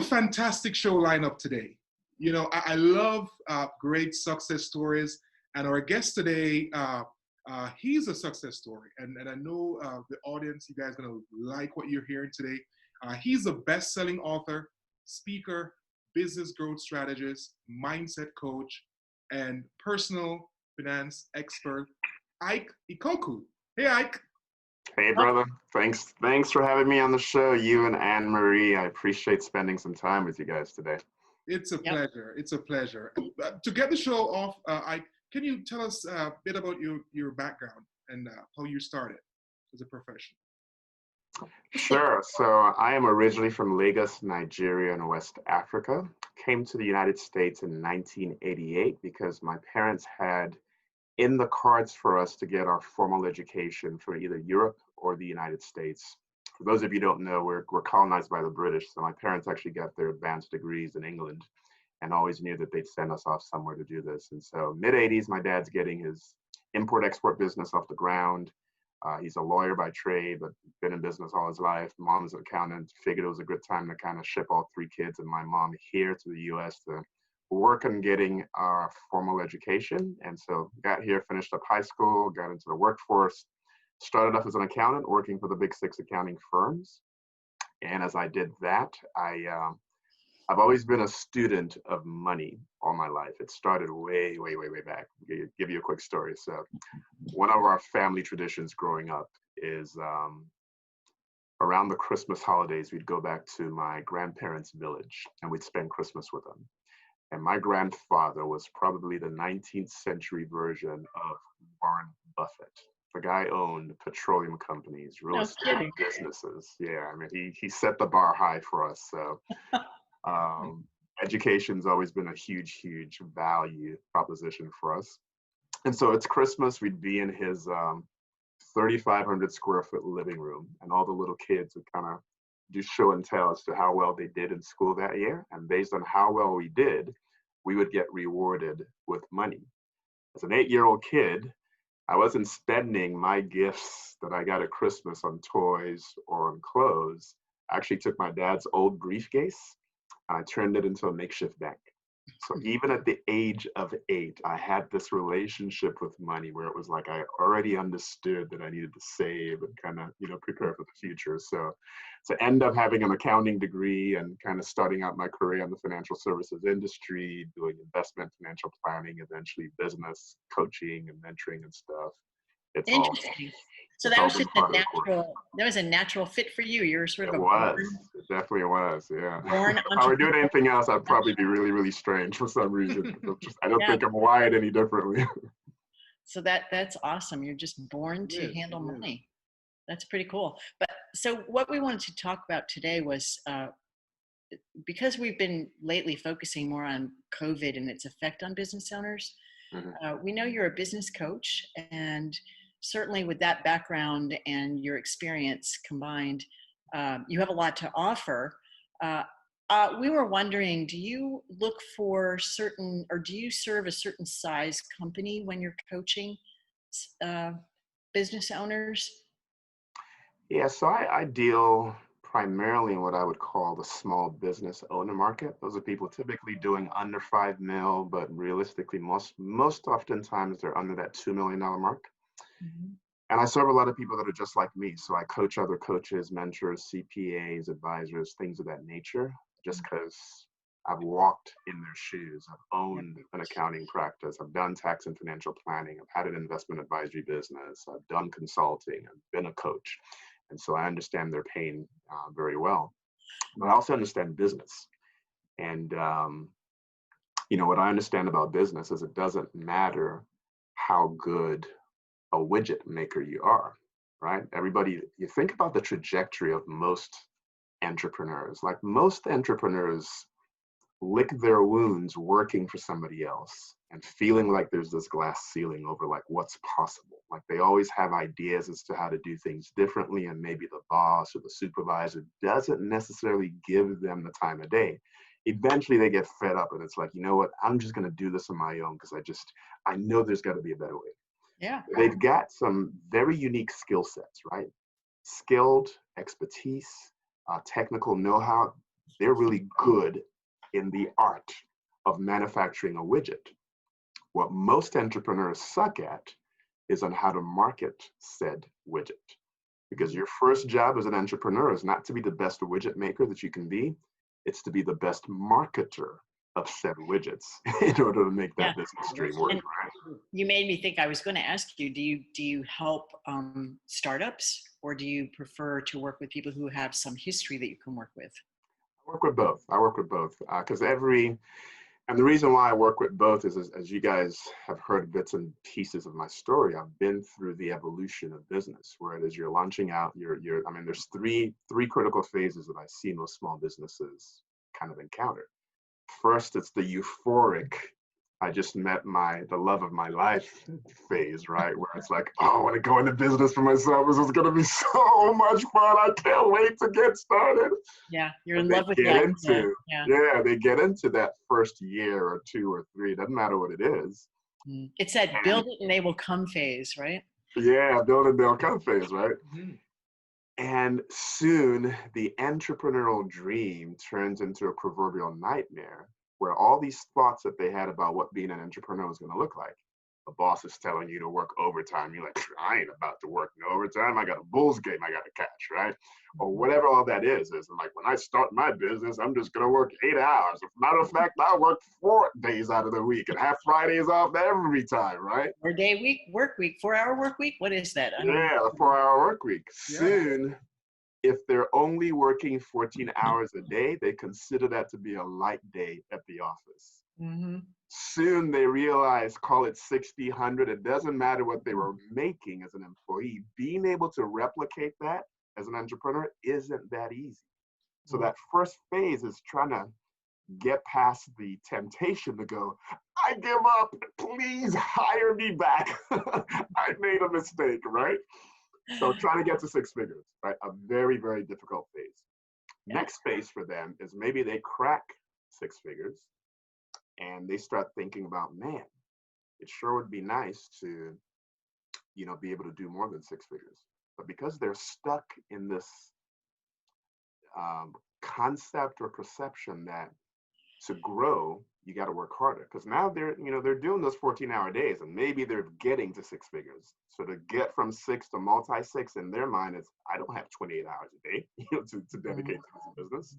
fantastic show lineup today. You know, I love great success stories, and our guest today, he's a success story, and I know the audience, you guys are gonna like what you're hearing today. He's a best-selling author, speaker, business growth strategist, mindset coach, and personal finance expert, Ike Ikokwu. Hey, Ike. Hey, brother. Thanks for having me on the show, you and Anne Marie. I appreciate spending some time with you guys today. It's a pleasure. It's a pleasure. To get the show off, Ike, can you tell us a bit about your background and how you started as a professional? Sure. So I am originally from Lagos, Nigeria, in West Africa. Came to the United States in 1988 because my parents had in the cards for us to get our formal education from either Europe or the United States. For those of you who don't know, we're colonized by the British, so my parents actually got their advanced degrees in England and always knew that they'd send us off somewhere to do this. And so mid-'80s, my dad's getting his import-export business off the ground. He's a lawyer by trade, but been in business all his life. Mom's an accountant, figured it was a good time to kind of ship all three kids and my mom here to the US to work on getting our formal education. And so got here, finished up high school, got into the workforce, started off as an accountant working for the big six accounting firms. And as I did that, I've always been a student of money all my life. It started way back. I'll give you a quick story. So one of our family traditions growing up is around the Christmas holidays, we'd go back to my grandparents' village and we'd spend Christmas with them. And my grandfather was probably the 19th century version of Warren Buffett. The guy owned petroleum companies, real estate businesses. Yeah, I mean, he set the bar high for us. So education's always been a huge value proposition for us. And so it's Christmas, we'd be in his 3,500 square foot living room, and all the little kids would kind of do show and tell as to how well they did in school that year. And based on how well we did, we would get rewarded with money. As an 8-year-old kid, I wasn't spending my gifts that I got at Christmas on toys or on clothes. I actually took my dad's old briefcase and I turned it into a makeshift bank. So even at the age of 8, I had this relationship with money where it was like I already understood that I needed to save and kind of, prepare for the future. So to end up having an accounting degree and kind of starting out my career in the financial services industry, doing investment, financial planning, eventually business coaching and mentoring and stuff. It's interesting. So that was just a natural fit for you. You're sort of It definitely was, yeah. If I were doing anything else, I'd probably be really strange for some reason. I don't think I'm wired any differently. So that's awesome. You're just born to handle money. That's pretty cool. But so what we wanted to talk about today was, because we've been lately focusing more on COVID and its effect on business owners, we know you're a business coach, and certainly with that background and your experience combined, you have a lot to offer. We were wondering, do you look for do you serve a certain size company when you're coaching business owners? Yeah, so I deal primarily in what I would call the small business owner market. Those are people typically doing under 5 mil, but realistically, most oftentimes they're under that $2 million mark. Mm-hmm. And I serve a lot of people that are just like me. So I coach other coaches, mentors, CPAs, advisors, things of that nature, just because I've walked in their shoes. I've owned an accounting practice. I've done tax and financial planning. I've had an investment advisory business. I've done consulting. I've been a coach. And so I understand their pain very well. But I also understand business. And, what I understand about business is it doesn't matter how good a widget maker you are, right? You think about the trajectory of most entrepreneurs. Like most entrepreneurs lick their wounds working for somebody else and feeling like there's this glass ceiling over like what's possible. Like they always have ideas as to how to do things differently, and maybe the boss or the supervisor doesn't necessarily give them the time of day. Eventually they get fed up and it's like, you know what, I'm just gonna do this on my own because I know there's gotta be a better way. Yeah. They've got some very unique skill sets, right? Skilled expertise, technical know-how, they're really good in the art of manufacturing a widget. What most entrepreneurs suck at is on how to market said widget. Because your first job as an entrepreneur is not to be the best widget maker that you can be, it's to be the best marketer of said widgets in order to make that business stream work. Right? You made me think. I was going to ask you, do you help startups, or do you prefer to work with people who have some history that you can work with? I work with both because and the reason why I work with both is, as you guys have heard bits and pieces of my story, I've been through the evolution of business, where it is you're launching out, there's three critical phases that I see most small businesses kind of encounter. First, it's the euphoric, I just met the love of my life phase, right? Where it's like, oh, I want to go into business for myself. This is going to be so much fun. I can't wait to get started. Yeah, you're in love with the idea. Yeah, they get into that first year or two or three. It doesn't matter what it is. It's that build it and they will come phase, right? Yeah, build it, they'll come phase, right? Mm-hmm. And soon the entrepreneurial dream turns into a proverbial nightmare, where all these thoughts that they had about what being an entrepreneur was going to look like. The boss is telling you to work overtime. You're like, I ain't about to work no overtime. I got a Bulls game I got to catch, right? Or whatever all that is. I'm like, when I start my business, I'm just going to work 8 hours. As a matter of fact, I work 4 days out of the week and have Fridays off every time, right? 4-day week, work week, 4-hour work week. What is that? Yeah, a 4-hour work week. Yeah. Soon, if they're only working 14 hours a day, they consider that to be a light day at the office. Mm-hmm. Soon they realize, call it 60, 100, it doesn't matter what they were making as an employee. Being able to replicate that as an entrepreneur isn't that easy. So that first phase is trying to get past the temptation to go, I give up, please hire me back. I made a mistake, right? So trying to get to 6 figures, right? A very, very difficult phase. Next phase for them is maybe they crack 6 figures and they start thinking about, man, it sure would be nice to, be able to do more than 6 figures. But because they're stuck in this concept or perception that to grow, you got to work harder, because now they're doing those 14-hour days and maybe they're getting to 6 figures. So to get from 6 to multi-6 in their mind is, I don't have 28 hours a day to dedicate to this business.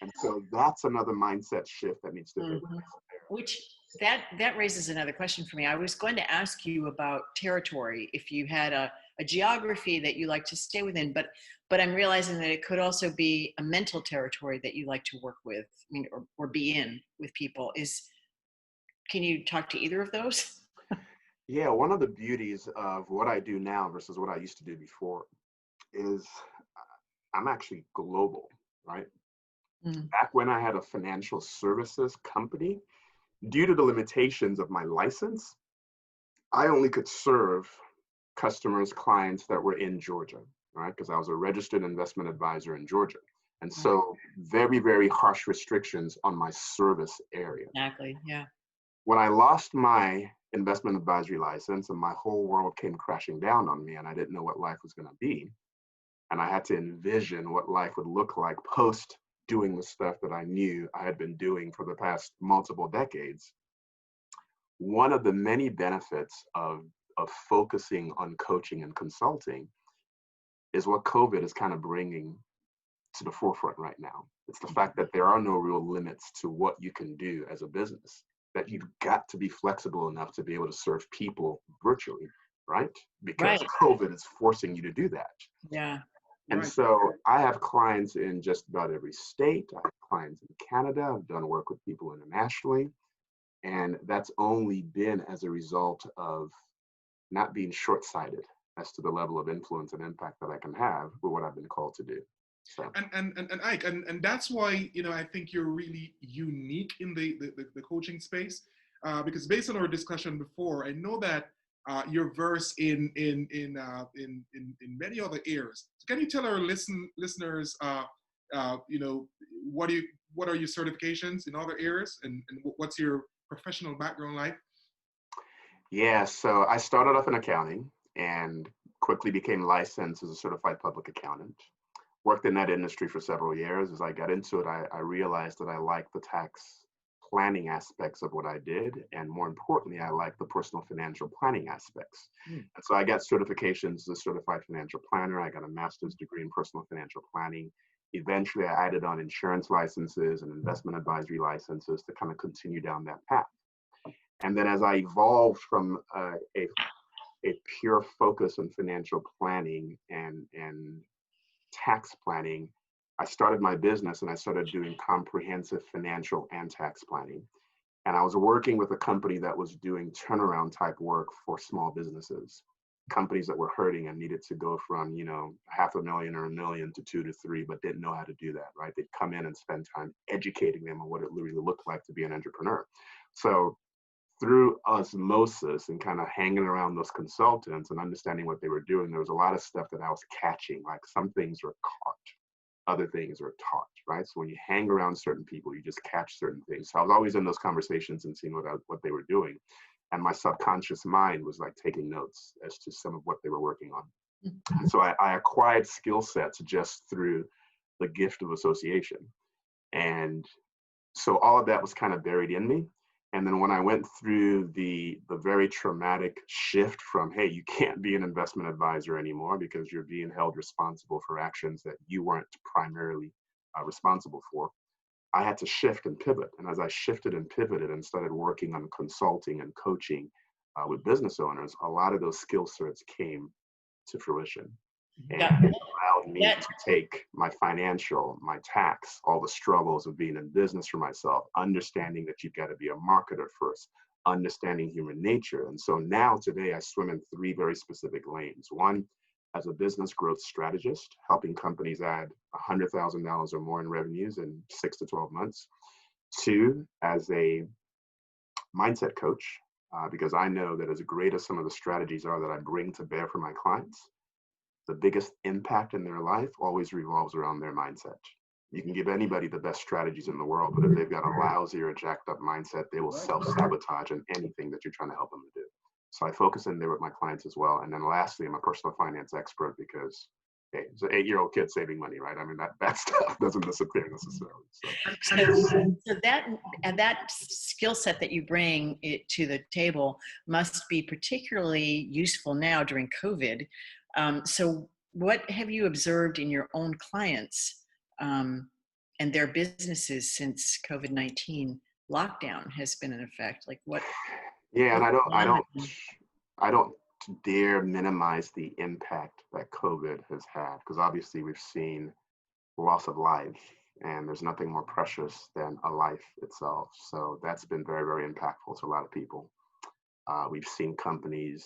And so that's another mindset shift that needs to take place. Which that raises another question for me. I was going to ask you about territory, if you had a geography that you like to stay within, but I'm realizing that it could also be a mental territory that you like to work with, or be in with people. Can you talk to either of those? Yeah, one of the beauties of what I do now versus what I used to do before is I'm actually global, right? Back when I had a financial services company, due to the limitations of my license, I only could serve customers, clients that were in Georgia, right? Because I was a registered investment advisor in Georgia. And so very, very harsh restrictions on my service area. Exactly, yeah. When I lost my investment advisory license and my whole world came crashing down on me and I didn't know what life was going to be, and I had to envision what life would look like post doing the stuff that I knew I had been doing for the past multiple decades, one of the many benefits of focusing on coaching and consulting is what COVID is kind of bringing to the forefront right now. It's the fact that there are no real limits to what you can do as a business, that you've got to be flexible enough to be able to serve people virtually, right? Because COVID is forcing you to do that. Yeah. And so I have clients in just about every state. I have clients in Canada. I've done work with people internationally. And that's only been as a result of not being short-sighted as to the level of influence and impact that I can have with what I've been called to do. So. And Ike, and that's why, I think you're really unique in the coaching space, because based on our discussion before, I know that you're versed in many other areas. So can you tell our listeners, what are your certifications in other areas, and what's your professional background like? Yeah, so I started off in accounting and quickly became licensed as a certified public accountant. worked in that industry for several years. As I got into it, I realized that I liked the tax planning aspects of what I did. And more importantly, I liked the personal financial planning aspects. And so I got certifications as a certified financial planner. I got a master's degree in personal financial planning. Eventually, I added on insurance licenses and investment advisory licenses to kind of continue down that path. And then as I evolved from a pure focus on financial planning and tax planning, I started my business and I started doing comprehensive financial and tax planning. And I was working with a company that was doing turnaround type work for small businesses, companies that were hurting and needed to go from, you know, $500,000 or $1 million to 2 to 3, but didn't know how to do that, right? They'd come in and spend time educating them on what it really looked like to be an entrepreneur. So through osmosis and kind of hanging around those consultants and understanding what they were doing, there was a lot of stuff that I was catching, like some things were caught, other things are taught, right? So when you hang around certain people, you just catch certain things. So I was always in those conversations and seeing what they were doing. And my subconscious mind was like taking notes as to some of what they were working on. And so I acquired skill sets just through the gift of association. And so all of that was kind of buried in me. And then when I went through the very traumatic shift from, hey, you can't be an investment advisor anymore because you're being held responsible for actions that you weren't primarily responsible for, I had to shift and pivot. And as I shifted and pivoted and started working on consulting and coaching with business owners, a lot of those skill sets came to fruition. And it allowed me to take my financial, my tax, all the struggles of being in business for myself, understanding that you've got to be a marketer first, understanding human nature. And so now today I swim in 3 very specific lanes. One, as a business growth strategist, helping companies add $100,000 or more in revenues in 6 to 12 months. 2, as a mindset coach, because I know that as great as some of the strategies are that I bring to bear for my clients, the biggest impact in their life always revolves around their mindset. You can give anybody the best strategies in the world, but if they've got a lousy or a jacked up mindset, they will self-sabotage in anything that you're trying to help them to do. So I focus in there with my clients as well. And then lastly, I'm a personal finance expert because, hey, it's an 8-year-old kid saving money, right? I mean, that stuff doesn't disappear necessarily. So that skill set that you bring it to the table must be particularly useful now during COVID. So what have you observed in your own clients and their businesses since COVID-19 lockdown has been in effect? Like what? Yeah, and I don't dare minimize the impact that COVID has had, because obviously we've seen loss of life, and there's nothing more precious than a life itself. So that's been very, very impactful to a lot of people. We've seen companies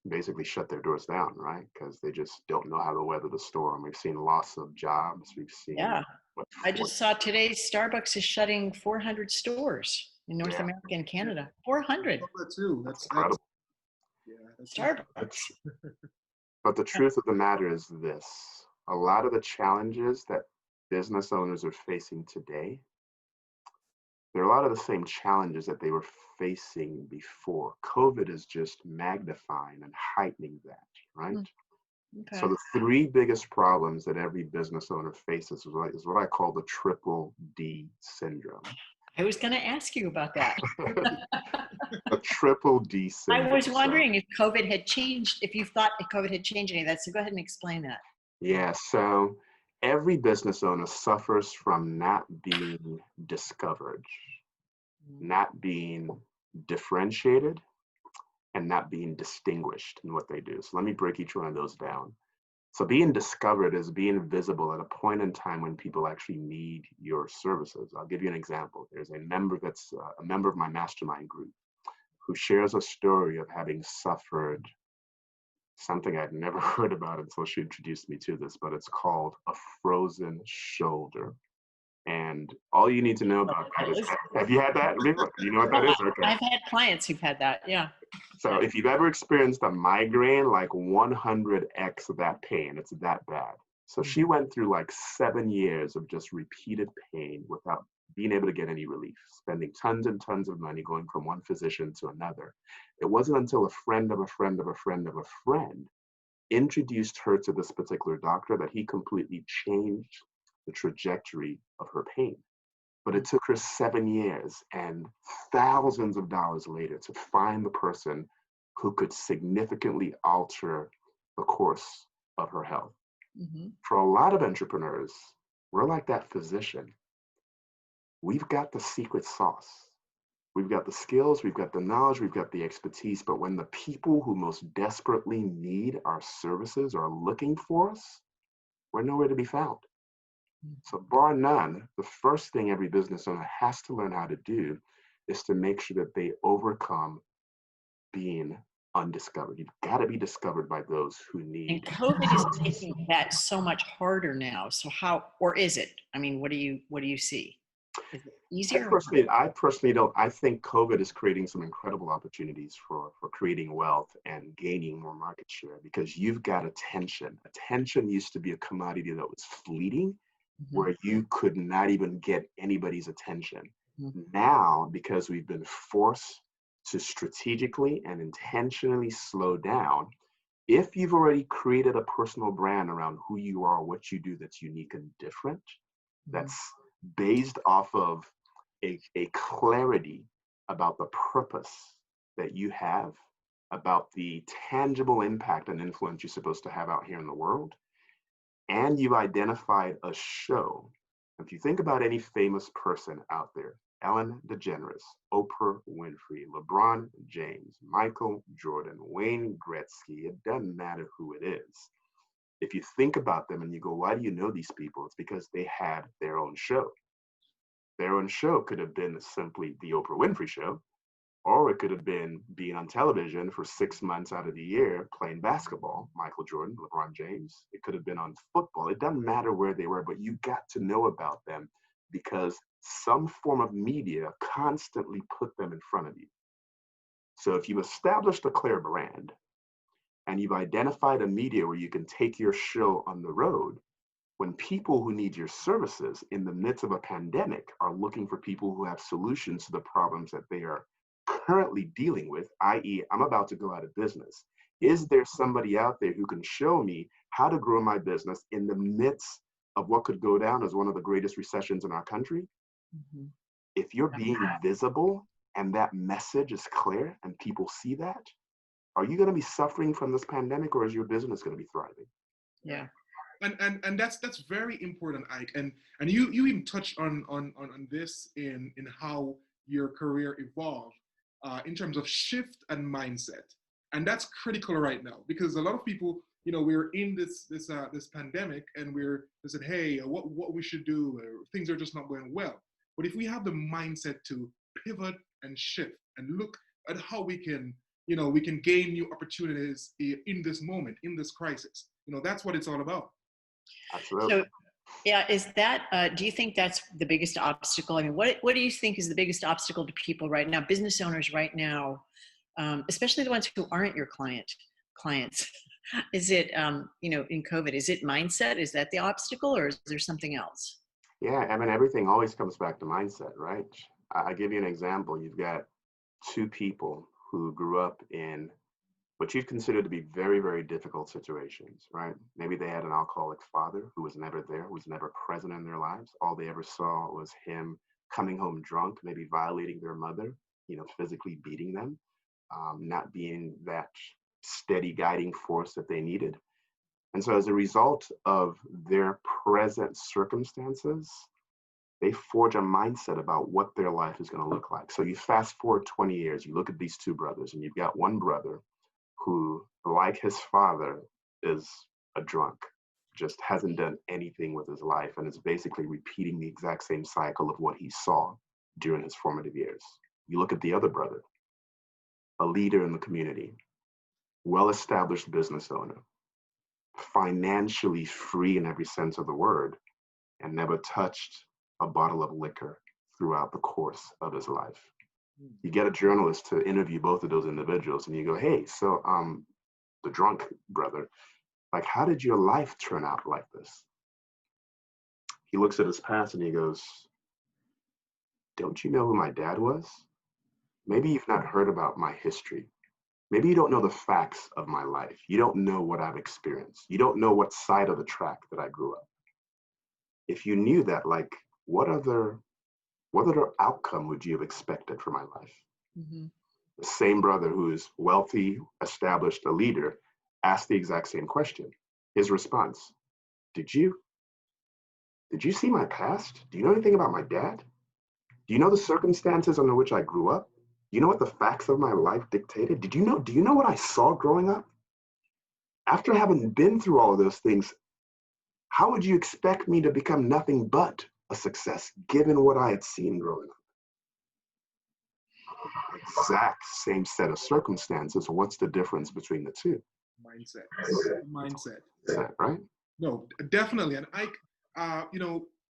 basically shut their doors down, right? Because they just don't know how to weather the storm. We've seen loss of jobs. We've seen. Yeah. I just saw today Starbucks is shutting 400 stores in North America and Canada. 400. That's incredible. That's Starbucks. But the truth of the matter is this: a lot of the challenges that business owners are facing today, there are a lot of the same challenges that they were facing before. COVID is just magnifying and heightening that, right? Okay. So the 3 biggest problems that every business owner faces is what I call the triple D syndrome. I was going to ask you about that. A triple D syndrome. I was wondering if COVID had changed, if you thought COVID had changed any of that. So go ahead and explain that. Yeah, so every business owner suffers from not being discovered, not being differentiated, and not being distinguished in what they do. So let me break each one of those down. So being discovered is being visible at a point in time when people actually need your services. I'll give you an example. There's a member that's a member of my mastermind group who shares a story of having suffered something I'd never heard about until she introduced me to this, but it's called a frozen shoulder. And all you need to know about that is, have you had that? You know what that is? Okay. I've had clients who've had that, yeah. So if you've ever experienced a migraine, like 100x of that pain, it's that bad. So she went through like 7 years of just repeated pain without being able to get any relief, spending tons and tons of money going from one physician to another. It wasn't until a friend of a friend of a friend of a friend introduced her to this particular doctor that he completely changed the trajectory of her pain. But it took her 7 years and thousands of dollars later to find the person who could significantly alter the course of her health. For a lot of entrepreneurs, we're like that physician. We've got the secret sauce. We've got the skills, we've got the knowledge, we've got the expertise, but when the people who most desperately need our services are looking for us, we're nowhere to be found. So bar none, the first thing every business owner has to learn how to do is to make sure that they overcome being undiscovered. You've got to be discovered by those who need. And COVID is making that so much harder now. So how, or is it? I mean, what do you see? Is it easier? I personally don't. I think COVID is creating some incredible opportunities for creating wealth and gaining more market share, because you've got attention. Attention used to be a commodity that was fleeting, where you could not even get anybody's attention. Now, because we've been forced to strategically and intentionally slow down, if you've already created a personal brand around who you are, what you do that's unique and different, that's based off of a clarity about the purpose that you have, about the tangible impact and influence you're supposed to have out here in the world, and you've identified a show. If you think about any famous person out there, Ellen DeGeneres, Oprah Winfrey, LeBron James, Michael Jordan, Wayne Gretzky, it doesn't matter who it is. If you think about them and you go, why do you know these people? It's because they had their own show. Their own show could have been simply the Oprah Winfrey Show, or it could have been being on television for 6 months out of the year playing basketball, Michael Jordan, LeBron James. It could have been on football. It doesn't matter where they were, but you got to know about them because some form of media constantly put them in front of you. So if you've established a clear brand and you've identified a media where you can take your show on the road, when people who need your services in the midst of a pandemic are looking for people who have solutions to the problems that they are currently dealing with, i.e., I'm about to go out of business. Is there somebody out there who can show me how to grow my business in the midst of what could go down as one of the greatest recessions in our country? If you're being visible and that message is clear and people see that, are you going to be suffering from this pandemic, or is your business going to be thriving? Yeah. And that's very important, Ike. And you even touched on this in how your career evolved in terms of shift and mindset. And that's critical right now, because a lot of people, we're in this pandemic, and they said, hey, what we should do, things are just not going well. But if we have the mindset to pivot and shift and look at how we can gain new opportunities in this moment, in this crisis, that's what it's all about. Absolutely. So, yeah, is that, do you think that's the biggest obstacle? I mean, what do you think is the biggest obstacle to people right now, business owners right now, especially the ones who aren't your clients? Is it, in COVID, is it mindset? Is that the obstacle, or is there something else? Yeah, I mean, everything always comes back to mindset, right? I'll give you an example. You've got two people who grew up in what you'd consider to be very, very difficult situations, right? Maybe they had an alcoholic father who was never there, who was never present in their lives. All they ever saw was him coming home drunk, maybe violating their mother, physically beating them, not being that steady guiding force that they needed. And so as a result of their present circumstances, they forge a mindset about what their life is going to look like. So you fast forward 20 years, you look at these two brothers, and you've got one brother who, like his father, is a drunk, just hasn't done anything with his life, and is basically repeating the exact same cycle of what he saw during his formative years. You look at the other brother, a leader in the community, well-established business owner, financially free in every sense of the word, and never touched a bottle of liquor throughout the course of his life. You get a journalist to interview both of those individuals, and you go, hey, so the drunk brother, like, how did your life turn out like this? He looks at his past and he goes, don't you know who my dad was? Maybe you've not heard about my history. Maybe you don't know the facts of my life. You don't know what I've experienced. You don't know what side of the track that I grew up. If you knew that, like, what other outcome would you have expected for my life? Mm-hmm. The same brother who is wealthy, established, a leader, asked the exact same question. His response, did you see my past? Do you know anything about my dad? Do you know the circumstances under which I grew up? Do you know what the facts of my life dictated? Do you know what I saw growing up? After having been through all of those things, how would you expect me to become nothing but a success given what I had seen growing up? Exact same set of circumstances. What's the difference between the two? Mindset. Right? No, definitely. And Ike,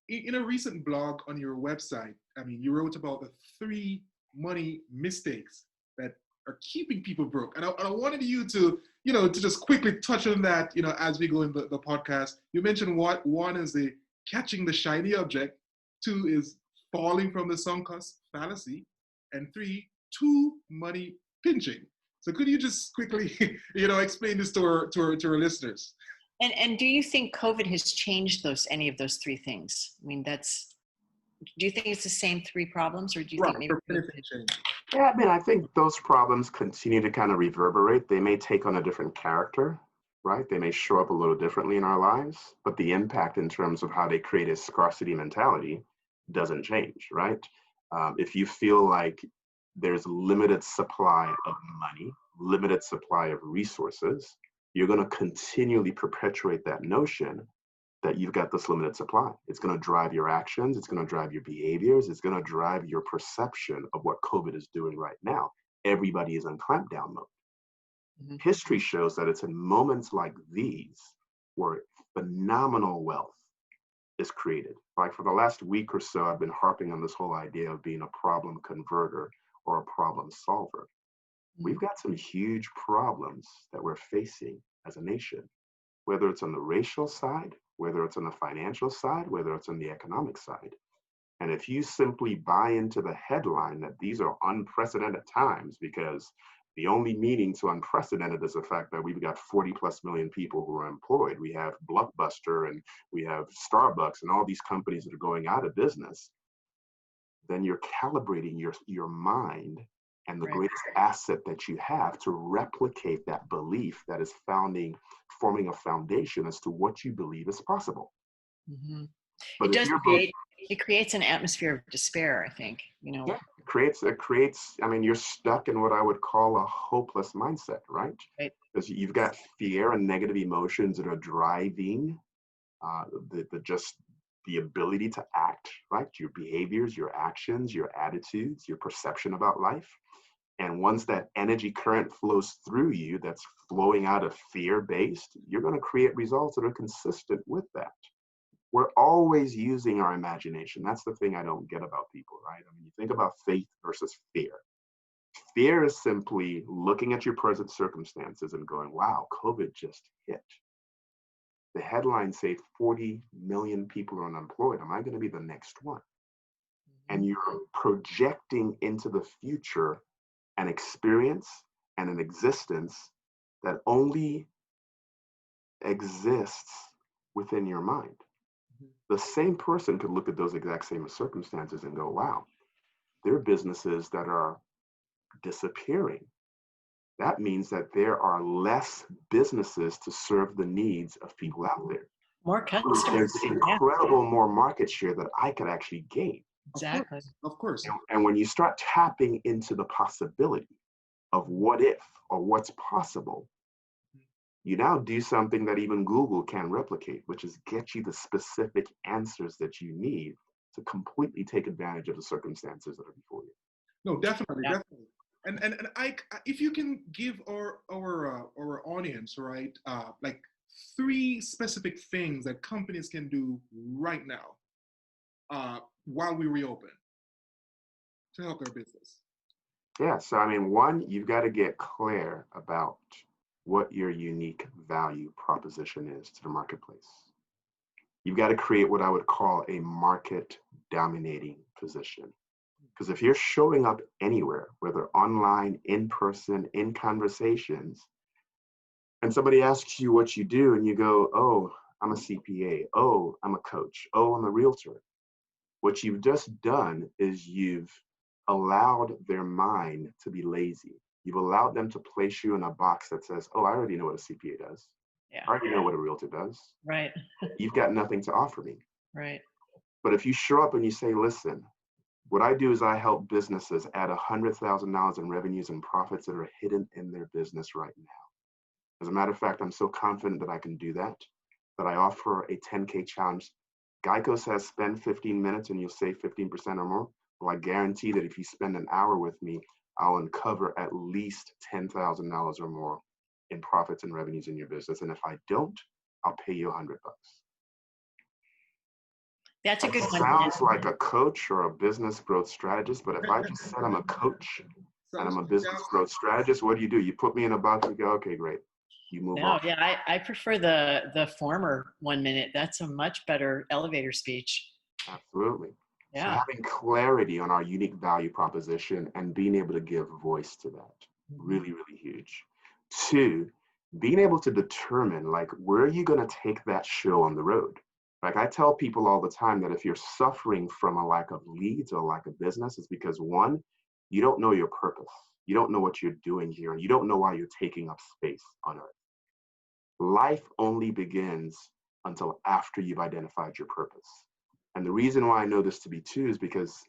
in a recent blog on your website, I mean, you wrote about the 3 money mistakes that are keeping people broke. And I wanted you to, to just quickly touch on that, as we go in the podcast. You mentioned one is the catching the shiny object, 2 is falling from the sunk cost fallacy, and 3, too money pinching. So could you just quickly, explain this to our listeners? And do you think COVID has changed any of those 3 things? I mean, do you think it's the same 3 problems, or do you think maybe anything changed? Yeah, I mean, I think those problems continue to kind of reverberate. They may take on a different character, right? They may show up a little differently in our lives, but the impact in terms of how they create a scarcity mentality doesn't change, right? If you feel like there's limited supply of money, limited supply of resources, you're going to continually perpetuate that notion that you've got this limited supply. It's going to drive your actions. It's going to drive your behaviors. It's going to drive your perception of what COVID is doing right now. Everybody is in clampdown mode. Mm-hmm. History shows that it's in moments like these where phenomenal wealth is created. Like for the last week or so, I've been harping on this whole idea of being a problem converter or a problem solver. We've got some huge problems that we're facing as a nation, whether it's on the racial side, whether it's on the financial side, whether it's on the economic side. And if you simply buy into the headline that these are unprecedented times, because the only meaning to unprecedented is the fact that we've got 40+ million people who are employed. We have Blockbuster and we have Starbucks and all these companies that are going out of business. Then you're calibrating your mind and the greatest asset that you have to replicate that belief that is forming a foundation as to what you believe is possible. Mm-hmm. But it creates an atmosphere of despair, I think. Yeah, it creates, I mean, you're stuck in what I would call a hopeless mindset, right? Because you've got fear and negative emotions that are driving the ability to act, right? Your behaviors, your actions, your attitudes, your perception about life. And once that energy current flows through you, that's flowing out of fear-based, you're going to create results that are consistent with that. We're always using our imagination. That's the thing I don't get about people, right? I mean, you think about faith versus fear. Fear is simply looking at your present circumstances and going, wow, COVID just hit. The headlines say 40 million people are unemployed. Am I going to be the next one? And you're projecting into the future an experience and an existence that only exists within your mind. The same person could look at those exact same circumstances and go, wow, there are businesses that are disappearing. That means that there are less businesses to serve the needs of people out there. More customers. There's incredible more market share that I could actually gain. Exactly. Of course. And when you start tapping into the possibility of what if or what's possible, you now do something that even Google can replicate, which is get you the specific answers that you need to completely take advantage of the circumstances that are before you. No, definitely. And Ike, if you can give our audience, right, like 3 specific things that companies can do right now while we reopen to help their business. Yeah, so I mean, 1, you've got to get clear about what your unique value proposition is to the marketplace. You've got to create what I would call a market dominating position. Because if you're showing up anywhere, whether online, in person, in conversations, and somebody asks you what you do and you go, oh, I'm a CPA, oh, I'm a coach, oh, I'm a realtor. What you've just done is you've allowed their mind to be lazy. You've allowed them to place you in a box that says, oh, I already know what a CPA does. Yeah. I already know what a realtor does. Right. You've got nothing to offer me. Right. But if you show up and you say, listen, what I do is I help businesses add $100,000 in revenues and profits that are hidden in their business right now. As a matter of fact, I'm so confident that I can do that, that I offer a 10K challenge. Geico says spend 15 minutes and you'll save 15% or more. Well, I guarantee that if you spend an hour with me, I'll uncover at least $10,000 or more in profits and revenues in your business. And if I don't, I'll pay you $100. That's a good one. Sounds like a coach or a business growth strategist, but if I just said I'm a coach and I'm a business growth strategist, what do? You put me in a box and go, okay, great. You move on. Yeah, I prefer the former 1 minute. That's a much better elevator speech. Absolutely. Yeah. So having clarity on our unique value proposition and being able to give voice to that, really, really huge. 2, being able to determine like, where are you going to take that show on the road? Like I tell people all the time that if you're suffering from a lack of leads or lack of business, it's because 1, you don't know your purpose. You don't know what you're doing here, and you don't know why you're taking up space on earth. Life only begins until after you've identified your purpose. And the reason why I know this to be true is because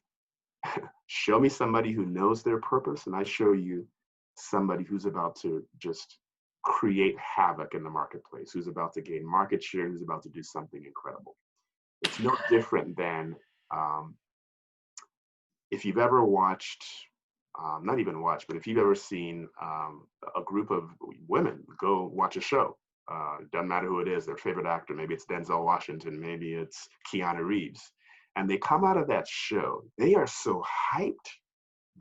show me somebody who knows their purpose, and I show you somebody who's about to just create havoc in the marketplace, who's about to gain market share, who's about to do something incredible. It's no different than if you've ever watched, not even watched, but if you've ever seen a group of women go watch a show. Doesn't matter who it is, their favorite actor, maybe it's Denzel Washington, maybe it's Keanu Reeves. And they come out of that show, they are so hyped,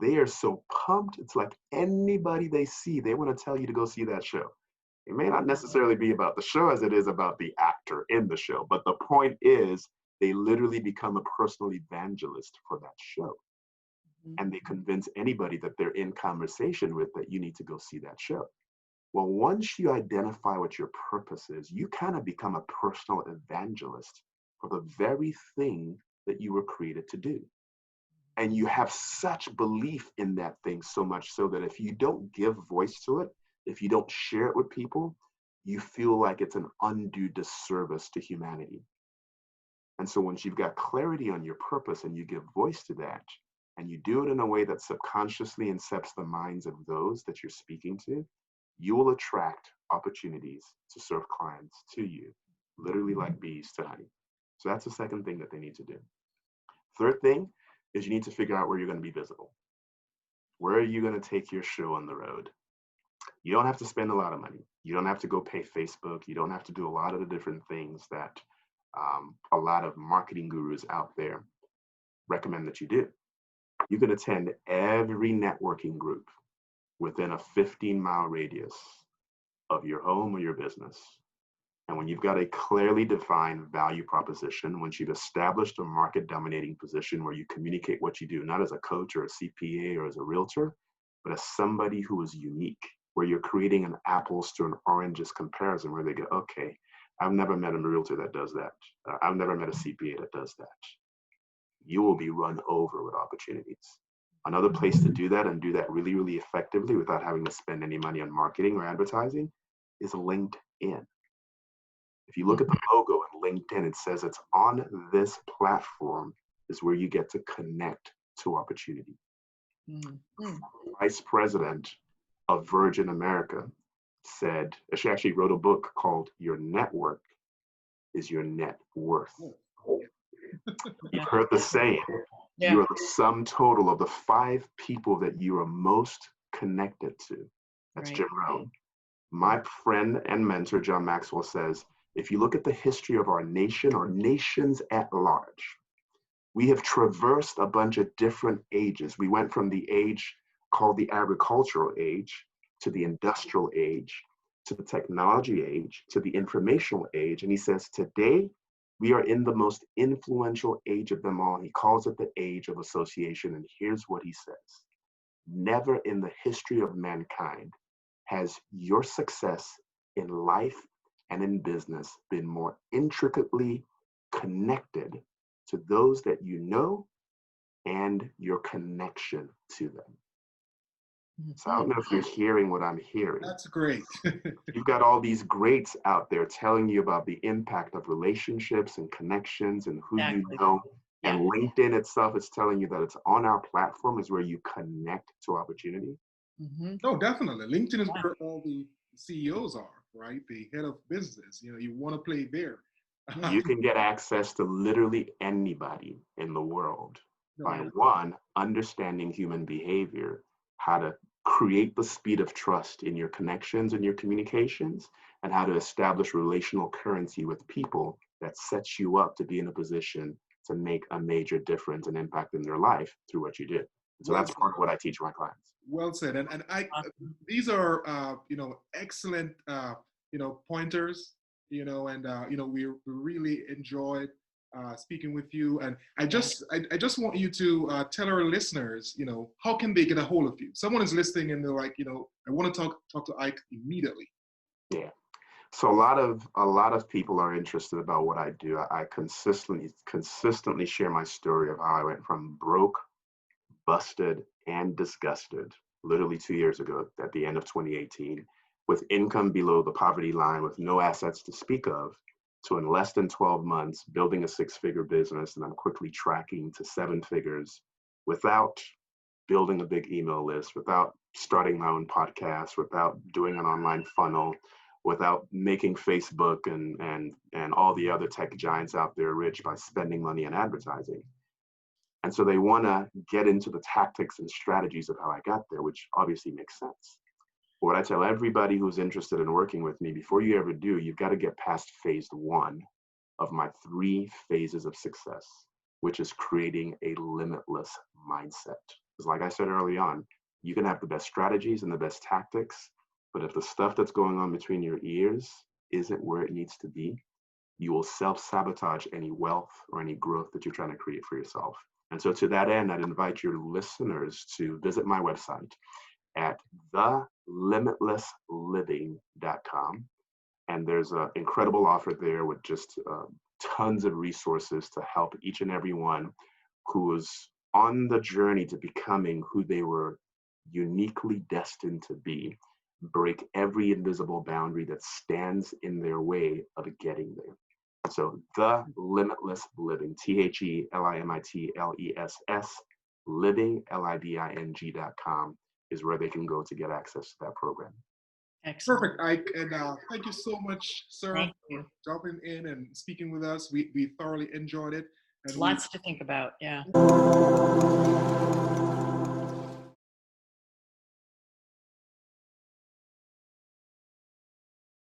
they are so pumped. It's like anybody they see, they want to tell you to go see that show. It may not necessarily be about the show as it is about the actor in the show, but the point is they literally become a personal evangelist for that show. And they convince anybody that they're in conversation with that you need to go see that show. Well, once you identify what your purpose is, you kind of become a personal evangelist for the very thing that you were created to do. And you have such belief in that thing, so much so that if you don't give voice to it, if you don't share it with people, you feel like it's an undue disservice to humanity. And so once you've got clarity on your purpose and you give voice to that, and you do it in a way that subconsciously incepts the minds of those that you're speaking to, you will attract opportunities to serve clients to you, literally like bees to honey. So that's the second thing that they need to do. Third thing is you need to figure out where you're going to be visible. Where are you going to take your show on the road? You don't have to spend a lot of money. You don't have to go pay Facebook. You don't have to do a lot of the different things that a lot of marketing gurus out there recommend that you do. You can attend every networking group within a 15-mile radius of your home or your business. And when you've got a clearly defined value proposition, once you've established a market dominating position where you communicate what you do, not as a coach or a CPA or as a realtor, but as somebody who is unique, where you're creating an apples to an oranges comparison where they go, okay, I've never met a realtor that does that. I've never met a CPA that does that. You will be run over with opportunities. Another place to do that and do that really, really effectively without having to spend any money on marketing or advertising is LinkedIn. If you look at the logo in LinkedIn, it says it's on this platform is where you get to connect to opportunity. Vice President of Virgin America said, she actually wrote a book called Your Network is Your Net Worth. You've heard the saying, you are the sum total of the 5 people that you are most connected to. That's Jim Rohn. My friend and mentor, John Maxwell, says, if you look at the history of our nation or nations at large, we have traversed a bunch of different ages. We went from the age called the agricultural age to the industrial age, to the technology age, to the informational age. And he says, today, We are in the most influential age of them all. He calls it the age of association. And here's what he says. Never in the history of mankind has your success in life and in business been more intricately connected to those that you know and your connection to them. So I don't know if you're hearing what I'm hearing. That's great. You've got all these greats out there telling you about the impact of relationships and connections and who you know. Yeah. And LinkedIn itself is telling you that it's on our platform is where you connect to opportunity. Oh, definitely. LinkedIn is where all the CEOs are, right? The head of business. You know, you want to play there. You can get access to literally anybody in the world by one, understanding human behavior, how to create the speed of trust in your connections and your communications, and how to establish relational currency with people that sets you up to be in a position to make a major difference and impact in their life through what you do. So that's part of what I teach my clients. Well said. And these are, excellent, pointers, and, we really enjoyed speaking with you. And I just want you to tell our listeners, how can they get a hold of you? Someone is listening and they're like, I want to talk to Ike immediately. Yeah. So a lot of people are interested about what I do. I consistently share my story of how I went from broke, busted, and disgusted, literally 2 years ago at the end of 2018, with income below the poverty line, with no assets to speak of, to in less than 12 months, building a 6-figure business, and I'm quickly tracking to 7 figures without building a big email list, without starting my own podcast, without doing an online funnel, without making Facebook and all the other tech giants out there rich by spending money on advertising. And so they want to get into the tactics and strategies of how I got there, which obviously makes sense. But what I tell everybody who's interested in working with me, before you ever do, you've got to get past phase 1 of my 3 phases of success, which is creating a limitless mindset. Because like I said early on, you can have the best strategies and the best tactics, but if the stuff that's going on between your ears isn't where it needs to be, you will self-sabotage any wealth or any growth that you're trying to create for yourself. And so to that end, I'd invite your listeners to visit my website at thelimitlessliving.com. And there's an incredible offer there with just tons of resources to help each and every one who is on the journey to becoming who they were uniquely destined to be, break every invisible boundary that stands in their way of getting there. So The Limitless Living, TheLimitless living, living.com is where they can go to get access to that program. Excellent. Perfect, Ike. And thank you so much, sir, for jumping in and speaking with us. We thoroughly enjoyed it. And lots to think about, yeah.